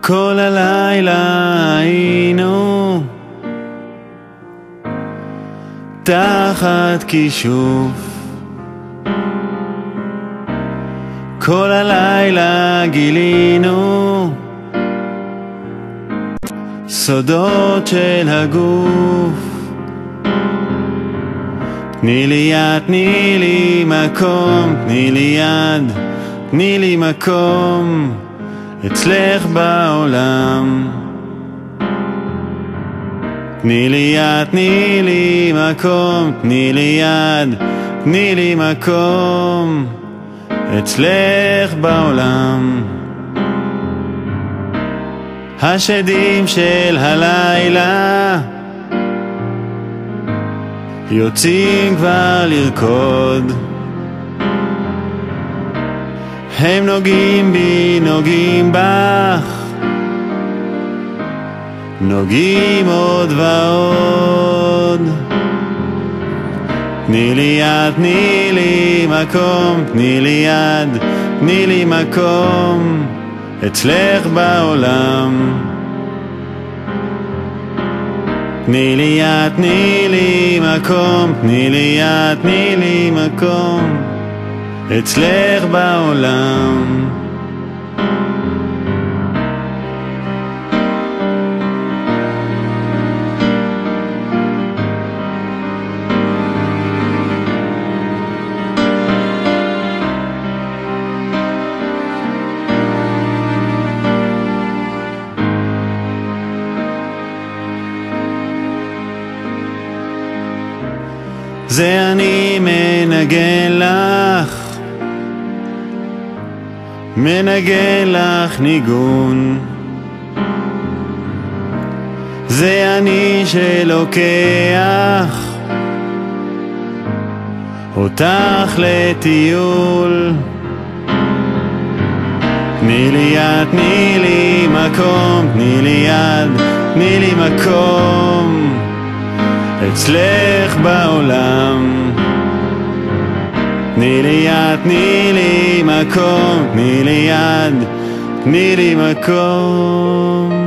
כל הלילה היינו תחת כישוף, כל הלילה גילינו סודות של הגוף. תני לי יד, תני לי מקום, תני לי יד, תני לי מקום אצלך בעולם. תני לי יד, תני לי מקום, תני לי יד, תני לי מקום אצלך בעולם. השדים של הלילה יוצאים כבר לרקוד, הם נוגעים בי, נוגעים בך, נוגעים עוד ועוד. תני לי יד, תני לי מקום, תני לי יד, תני לי מקום אצלך בעולם. תני לי יד, תני לי מקום, תני לי יד, תני לי מקום אצלך בעולם. זה אני מנגן לך, מנגן לך ניגון. זה אני שלוקח אותך לטיול. תני לי יד, תני לי מקום, תני לי יד, תני לי מקום אצלך בעולם. תני לי יד, תני לי מקום, תני לי יד, תני לי מקום.